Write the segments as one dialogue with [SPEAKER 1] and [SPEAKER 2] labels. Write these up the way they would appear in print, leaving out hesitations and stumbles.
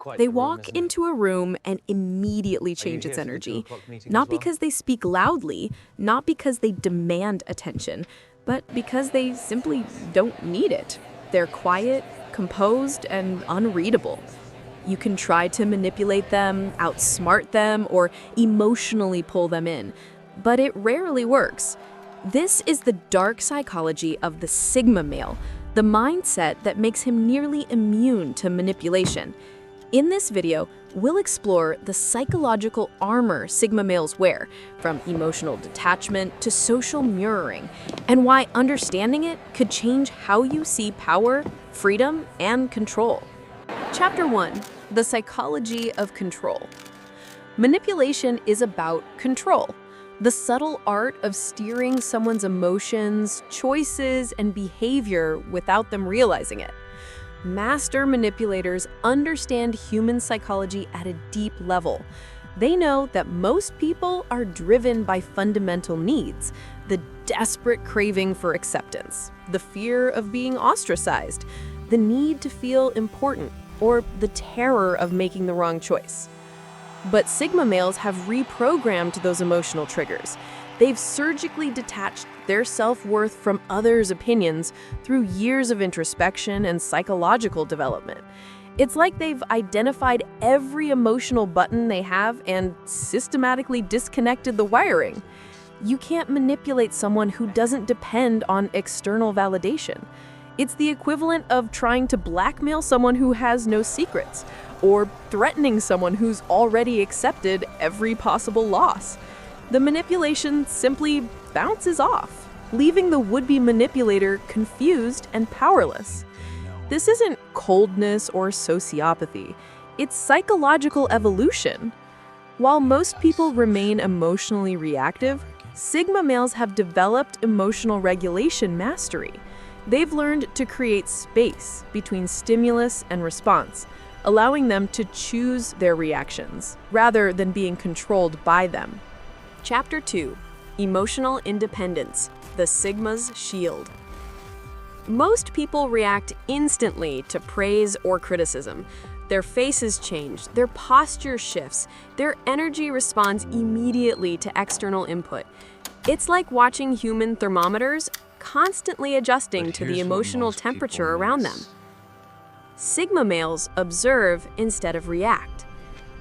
[SPEAKER 1] Quite
[SPEAKER 2] They
[SPEAKER 1] the room,
[SPEAKER 2] walk
[SPEAKER 1] isn't it?
[SPEAKER 2] into a room and immediately
[SPEAKER 1] Are you
[SPEAKER 2] change
[SPEAKER 1] here
[SPEAKER 2] its
[SPEAKER 1] for the
[SPEAKER 2] energy,
[SPEAKER 1] 2 o'clock meeting as
[SPEAKER 2] not
[SPEAKER 1] well?
[SPEAKER 2] because they speak loudly, not because they demand attention, but because they simply don't need it. They're quiet, composed, and unreadable. You can try to manipulate them, outsmart them, or emotionally pull them in, but it rarely works. This is the dark psychology of the Sigma male, the mindset that makes him nearly immune to manipulation. In this video, we'll explore the psychological armor Sigma males wear, from emotional detachment to social mirroring, and why understanding it could change how you see power, freedom, and control. Chapter 1: The Psychology of Control. Manipulation is about control, the subtle art of steering someone's emotions, choices, and behavior without them realizing it. Master manipulators understand human psychology at a deep level. They know that most people are driven by fundamental needs: the desperate craving for acceptance, the fear of being ostracized, the need to feel important, or the terror of making the wrong choice. But Sigma males have reprogrammed those emotional triggers. They've surgically detached their self-worth from others' opinions through years of introspection and psychological development. It's like they've identified every emotional button they have and systematically disconnected the wiring. You can't manipulate someone who doesn't depend on external validation. It's the equivalent of trying to blackmail someone who has no secrets, or threatening someone who's already accepted every possible loss. The manipulation simply bounces off, leaving the would-be manipulator confused and powerless. This isn't coldness or sociopathy, it's psychological evolution. While most people remain emotionally reactive, Sigma males have developed emotional regulation mastery. They've learned to create space between stimulus and response, allowing them to choose their reactions rather than being controlled by them. Chapter 2: Emotional Independence, the Sigma's Shield. Most people react instantly to praise or criticism. Their faces change, their posture shifts, their energy responds immediately to external input. It's like watching human thermometers constantly adjusting to the emotional temperature around them. Sigma males observe instead of react.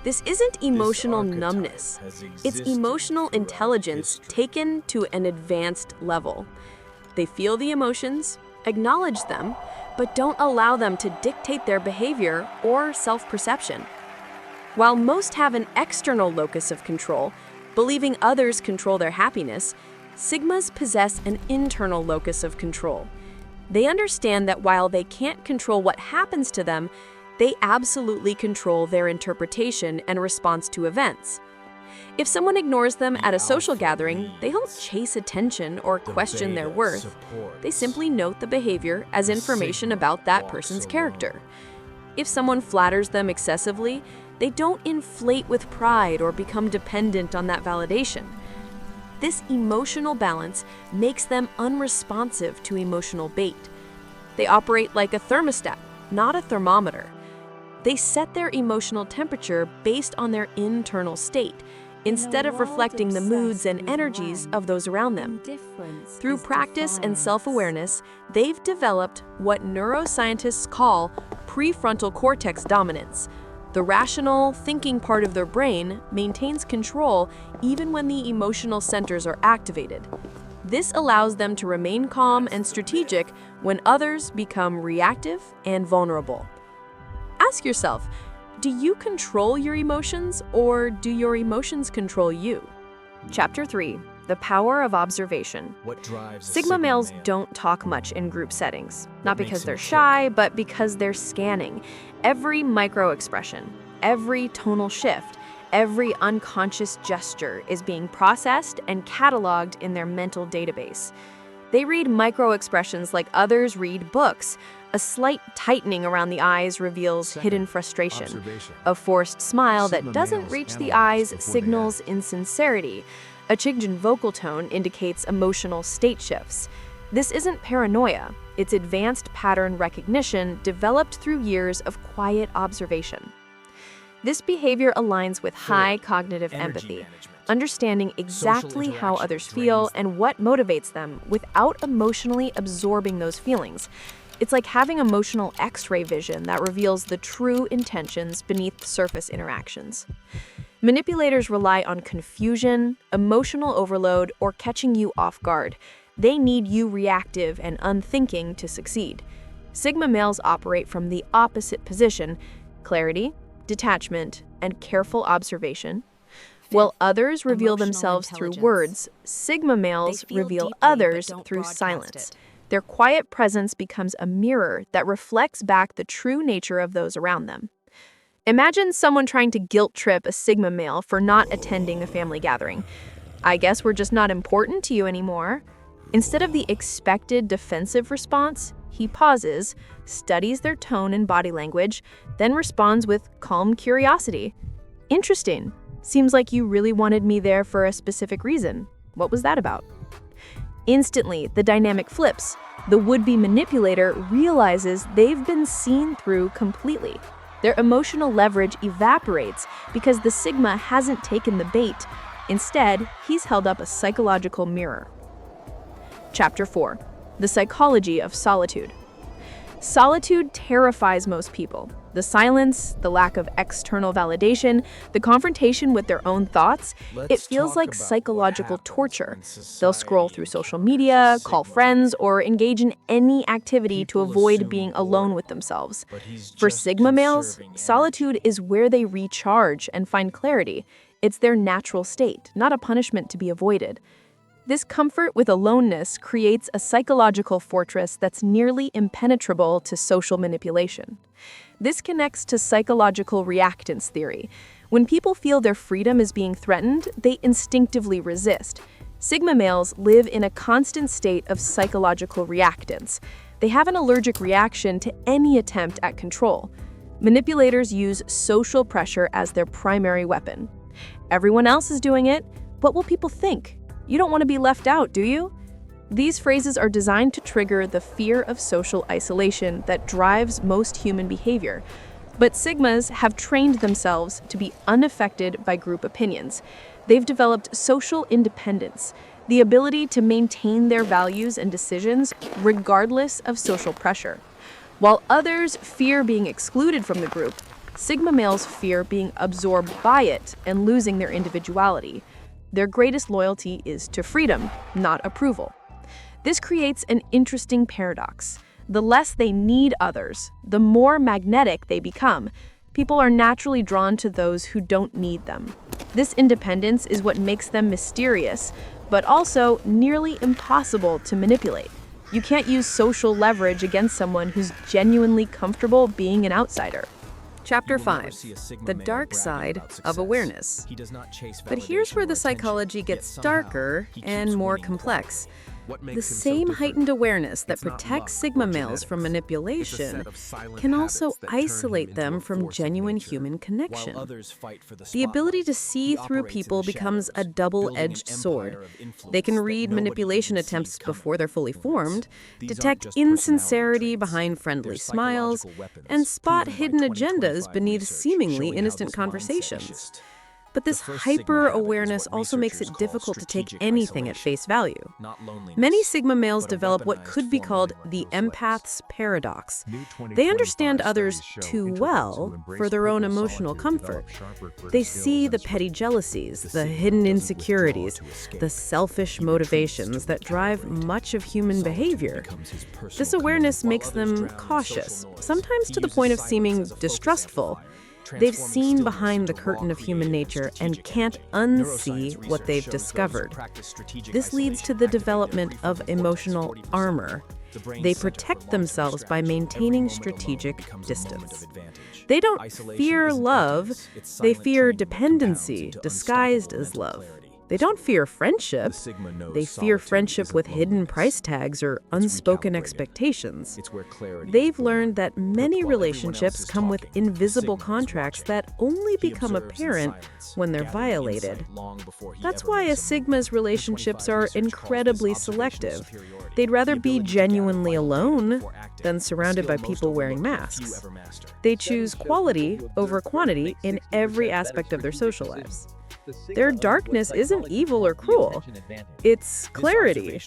[SPEAKER 2] This isn't emotional numbness. It's emotional intelligence taken to an advanced level. They feel the emotions, acknowledge them, but don't allow them to dictate their behavior or self-perception. While most have an external locus of control, believing others control their happiness, Sigmas possess an internal locus of control. They understand that while they can't control what happens to them, they absolutely control their interpretation and response to events. If someone ignores them at a social gathering, they don't chase attention or question their worth. They simply note the behavior as information about that person's character. If someone flatters them excessively, they don't inflate with pride or become dependent on that validation. This emotional balance makes them unresponsive to emotional bait. They operate like a thermostat, not a thermometer. They set their emotional temperature based on their internal state, instead of reflecting the moods and energies of those around them. Through practice and self-awareness, they've developed what neuroscientists call prefrontal cortex dominance. The rational, thinking part of their brain maintains control even when the emotional centers are activated. This allows them to remain calm and strategic when others become reactive and vulnerable. Ask yourself, do you control your emotions, or do your emotions control you? Chapter 3: The Power of Observation.
[SPEAKER 1] What drives a
[SPEAKER 2] Sigma males don't talk much in group settings, not because they're shy, but because they're scanning every micro-expression, every tonal shift, every unconscious gesture is being processed and cataloged in their mental database. They read micro-expressions like others read books. A slight tightening around the eyes reveals hidden frustration. A forced smile that doesn't reach the eyes signals insincerity. A change in vocal tone indicates emotional state shifts. This isn't paranoia, it's advanced pattern recognition developed through years of quiet observation. This behavior aligns with high cognitive
[SPEAKER 1] Energy
[SPEAKER 2] empathy,
[SPEAKER 1] management.
[SPEAKER 2] understanding exactly how
[SPEAKER 1] interaction
[SPEAKER 2] others feel
[SPEAKER 1] drains
[SPEAKER 2] and what motivates them without emotionally absorbing those feelings. It's like having emotional X-ray vision that reveals the true intentions beneath surface interactions. Manipulators rely on confusion, emotional overload, or catching you off guard. They need you reactive and unthinking to succeed. Sigma males operate from the opposite position: clarity, detachment, and careful observation. While others reveal
[SPEAKER 3] emotional
[SPEAKER 2] themselves through
[SPEAKER 3] intelligence.
[SPEAKER 2] words, Sigma males
[SPEAKER 3] feel
[SPEAKER 2] reveal
[SPEAKER 3] deeply but
[SPEAKER 2] others
[SPEAKER 3] don't
[SPEAKER 2] through
[SPEAKER 3] broadcast
[SPEAKER 2] silence.
[SPEAKER 3] it.
[SPEAKER 2] Their quiet presence becomes a mirror that reflects back the true nature of those around them. Imagine someone trying to guilt trip a Sigma male for not attending a family gathering. I guess we're just not important to you anymore. Instead of the expected defensive response, he pauses, studies their tone and body language, then responds with calm curiosity. Interesting. Seems like you really wanted me there for a specific reason. What was that about? Instantly, the dynamic flips. The would-be manipulator realizes they've been seen through completely. Their emotional leverage evaporates because the Sigma hasn't taken the bait. Instead, he's held up a psychological mirror. Chapter 4. The Psychology of Solitude. Solitude terrifies most people. The silence, the lack of external validation, the confrontation with their own thoughts, it feels like psychological torture. They'll scroll through social media, call friends, or engage in any activity to avoid being alone with themselves. For Sigma males, solitude is where they recharge and find clarity. It's their natural state, not a punishment to be avoided. This comfort with aloneness creates a psychological fortress that's nearly impenetrable to social manipulation. This connects to psychological reactance theory. When people feel their freedom is being threatened, they instinctively resist. Sigma males live in a constant state of psychological reactance. They have an allergic reaction to any attempt at control. Manipulators use social pressure as their primary weapon. Everyone else is doing it. What will people think? You don't want to be left out, do you? These phrases are designed to trigger the fear of social isolation that drives most human behavior. But Sigmas have trained themselves to be unaffected by group opinions. They've developed social independence, the ability to maintain their values and decisions regardless of social pressure. While others fear being excluded from the group, Sigma males fear being absorbed by it and losing their individuality. Their greatest loyalty is to freedom, not approval. This creates an interesting paradox. The less they need others, the more magnetic they become. People are naturally drawn to those who don't need them. This independence is what makes them mysterious, but also nearly impossible to manipulate. You can't use social leverage against someone who's genuinely comfortable being an outsider.
[SPEAKER 4] Chapter 5. The Dark Side of Awareness. But here's where the psychology gets darker and more complex. The same heightened awareness that protects Sigma males from manipulation can also isolate them from genuine human connection. The ability to see through people becomes a double-edged sword. They can read manipulation attempts before they're fully formed, detect insincerity behind friendly smiles, and spot hidden agendas beneath seemingly innocent conversations. But this hyper-awareness also makes it difficult to take anything at face value. Many Sigma males develop what could be called the empath's paradox. They understand others too well for their own emotional comfort. They see the petty jealousies, the hidden insecurities, the selfish motivations that drive much of human behavior. This awareness makes them cautious, sometimes to the point of seeming distrustful. They've seen behind the curtain of human nature and can't unsee what they've discovered. This leads to the development of emotional armor. They protect themselves by maintaining strategic distance. They don't fear love, they fear dependency disguised as love. They don't fear friendship. They fear friendship with hidden price tags or unspoken expectations. They've learned that many relationships come with invisible contracts that only become apparent when they're violated. That's why a Sigma's relationships are incredibly selective. They'd rather be genuinely alone than surrounded by people wearing masks. They choose quality over quantity in every aspect of their social lives. Their darkness isn't evil or cruel. It's clarity,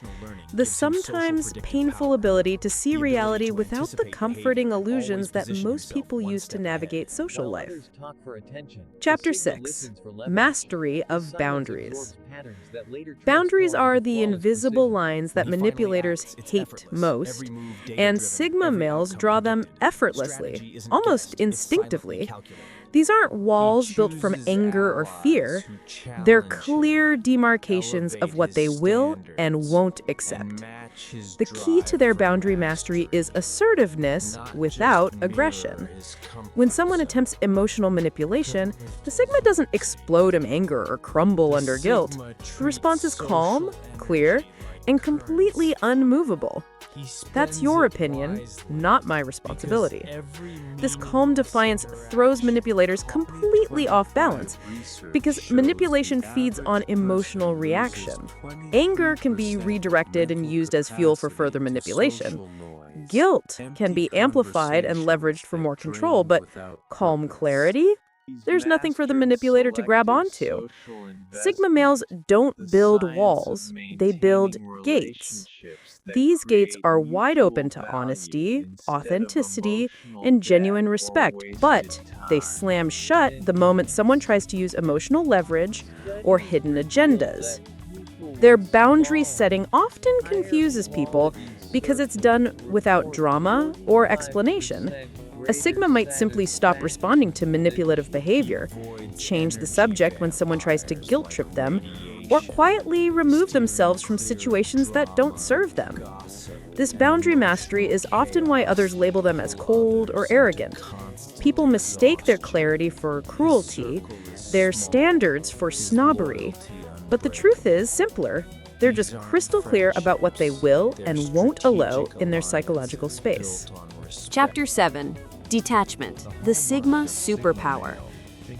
[SPEAKER 4] the sometimes painful ability to see reality without the comforting illusions that most people use to navigate social life. Chapter 6. Mastery of Boundaries. Boundaries are the invisible lines that manipulators hate most, and Sigma males draw them effortlessly, almost instinctively. These aren't walls built from anger or fear. They're clear demarcations of what they will and won't accept. The key to their boundary mastery is assertiveness without aggression. When someone attempts emotional manipulation, the Sigma doesn't explode in anger or crumble under guilt. The response is calm, clear, and completely unmovable. That's your opinion, not my responsibility. This calm defiance throws manipulators completely off balance because manipulation feeds on emotional reaction. Anger can be redirected and used as fuel for further manipulation. Guilt can be amplified and leveraged for more control, but calm clarity? There's nothing for the manipulator to grab onto. Sigma males don't build walls, they build gates. These gates are wide open to honesty, authenticity, and genuine respect, but they slam shut the moment someone tries to use emotional leverage or hidden agendas. Their boundary setting often confuses people because it's done without drama or explanation. A Sigma might simply stop responding to manipulative behavior, change the subject when someone tries to guilt trip them, or quietly remove themselves from situations that don't serve them. This boundary mastery is often why others label them as cold or arrogant. People mistake their clarity for cruelty, their standards for snobbery. But the truth is simpler. They're just crystal clear about what they will and won't allow in their psychological space.
[SPEAKER 2] Chapter 7. Detachment, the Sigma superpower.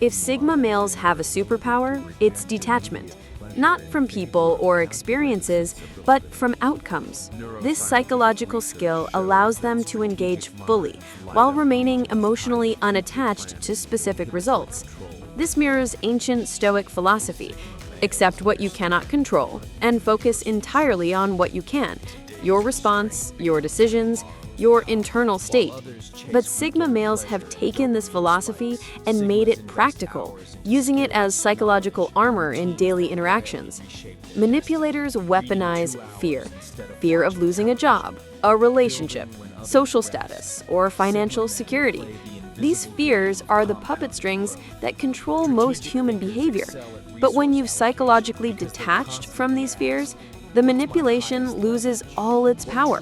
[SPEAKER 2] If Sigma males have a superpower, it's detachment. Not from people or experiences, but from outcomes. This psychological skill allows them to engage fully while remaining emotionally unattached to specific results. This mirrors ancient Stoic philosophy: accept what you cannot control and focus entirely on what you can, your response, your decisions, your internal state. But Sigma males have taken this philosophy and made it practical, using it as psychological armor in daily interactions. Manipulators weaponize fear: fear of losing a job, a relationship, social status, or financial security. These fears are the puppet strings that control most human behavior. But when you've psychologically detached from these fears, the manipulation loses all its power.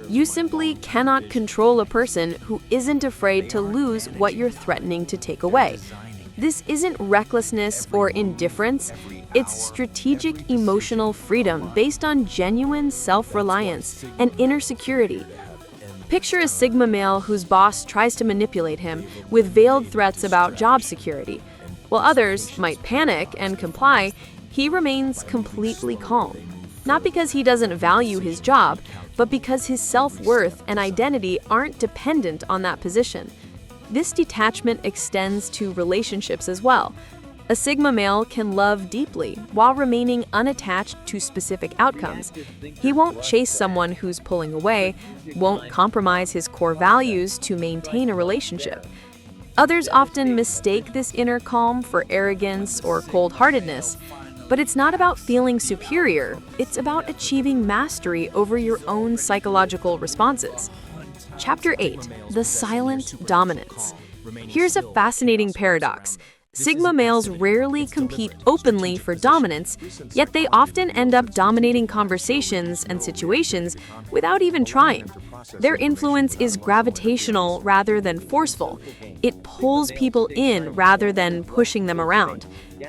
[SPEAKER 2] You simply cannot control a person who isn't afraid to lose what you're threatening to take away. This isn't recklessness or indifference, it's strategic emotional freedom based on genuine self-reliance and inner security. Picture a Sigma male whose boss tries to manipulate him with veiled threats about job security. While others might panic and comply, he remains completely calm. Not because he doesn't value his job, but because his self-worth and identity aren't dependent on that position. This detachment extends to relationships as well. A Sigma male can love deeply while remaining unattached to specific outcomes. He won't chase someone who's pulling away, won't compromise his core values to maintain a relationship. Others often mistake this inner calm for arrogance or cold-heartedness. But it's not about feeling superior, it's about achieving mastery over your own psychological responses. Chapter 8. The Silent Dominance. Here's a fascinating paradox. Sigma males rarely compete openly for dominance, yet they often end up dominating conversations and situations without even trying. Their influence is gravitational rather than forceful. It pulls people in rather than pushing them around.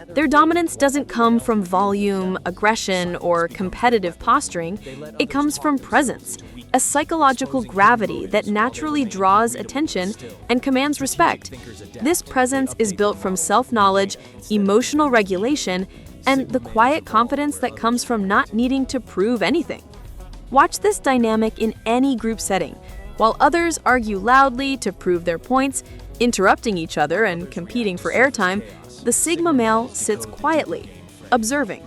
[SPEAKER 2] Their dominance doesn't come from volume, aggression, or competitive posturing. It comes from presence, a psychological gravity that naturally draws attention and commands respect. This presence is built from self-knowledge, emotional regulation, and the quiet confidence that comes from not needing to prove anything. Watch this dynamic in any group setting. While others argue loudly to prove their points, interrupting each other and competing for airtime, the Sigma male sits quietly, observing.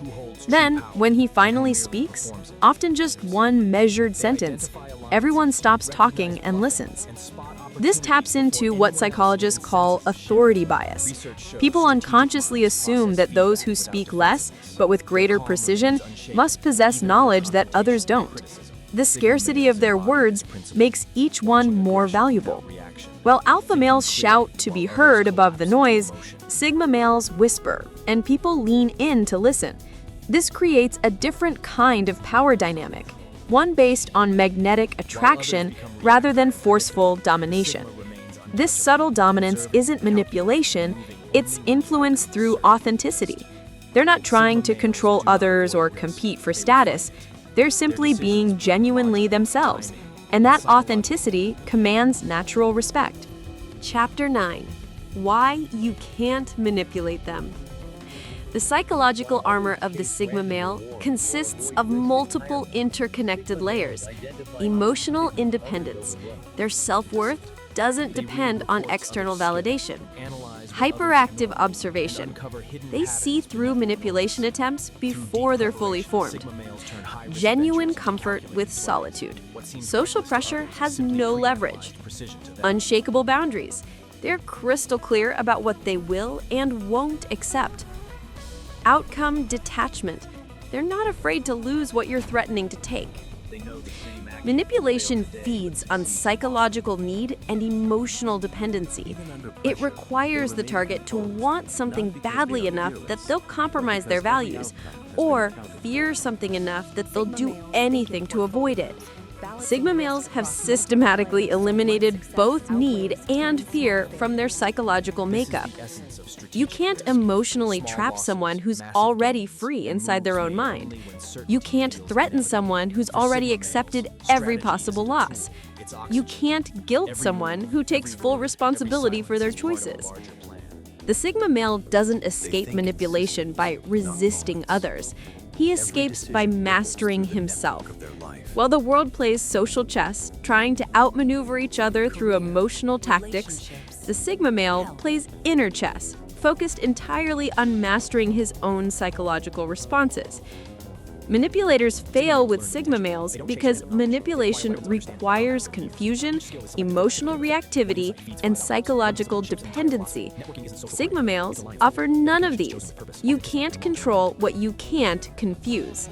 [SPEAKER 2] Then, when he finally speaks, often just one measured sentence, everyone stops talking and listens. This taps into what psychologists call authority bias. People unconsciously assume that those who speak less, but with greater precision, must possess knowledge that others don't. The scarcity of their words makes each one more valuable. While alpha males shout to be heard above the noise, sigma males whisper, and people lean in to listen. This creates a different kind of power dynamic, one based on magnetic attraction rather than forceful domination. This subtle dominance isn't manipulation, it's influence through authenticity. They're not trying to control others or compete for status. They're simply being genuinely themselves, and that authenticity commands natural respect.
[SPEAKER 4] Chapter 9. Why you can't manipulate them. The psychological armor of the Sigma male consists of multiple interconnected layers. Emotional independence. Their self-worth doesn't depend on external validation. Hyperactive observation. They see through manipulation attempts before they're fully formed. Genuine comfort with solitude. Social pressure has no leverage. Unshakable boundaries. They're crystal clear about what they will and won't accept. Outcome detachment. They're not afraid to lose what you're threatening to take. Manipulation feeds on psychological need and emotional dependency. It requires the target to want something badly enough that they'll compromise their values, or fear something enough that they'll do anything to avoid it. Sigma males have systematically eliminated both need and fear from their psychological makeup. You can't emotionally trap someone who's already free inside their own mind. You can't threaten someone who's already accepted every possible loss. You can't guilt someone who takes full responsibility for their choices. The Sigma male doesn't escape manipulation by resisting others. He escapes by mastering himself. While the world plays social chess, trying to outmaneuver each other through emotional tactics, the Sigma male plays inner chess, focused entirely on mastering his own psychological responses. Manipulators fail with Sigma males because manipulation requires confusion, emotional reactivity, and psychological dependency. Sigma males offer none of these. You can't control what you can't confuse.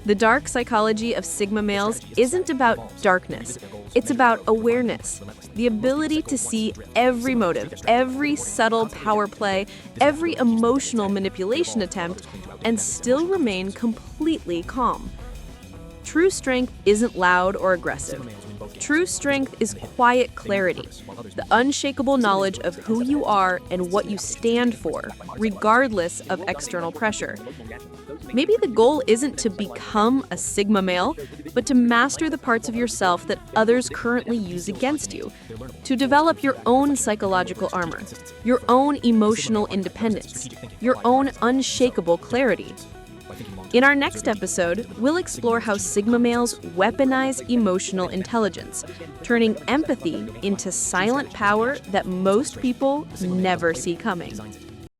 [SPEAKER 4] The dark psychology of Sigma males isn't about darkness. It's about awareness, the ability to see every motive, every subtle power play, every emotional manipulation attempt, and still remain completely calm. True strength isn't loud or aggressive. True strength is quiet clarity, the unshakable knowledge of who you are and what you stand for, regardless of external pressure. Maybe the goal isn't to become a Sigma male, but to master the parts of yourself that others currently use against you, to develop your own psychological armor, your emotional emotional independence, your own unshakable clarity. In our next episode, we'll explore how Sigma males weaponize emotional intelligence, turning empathy into silent power that most people never see coming.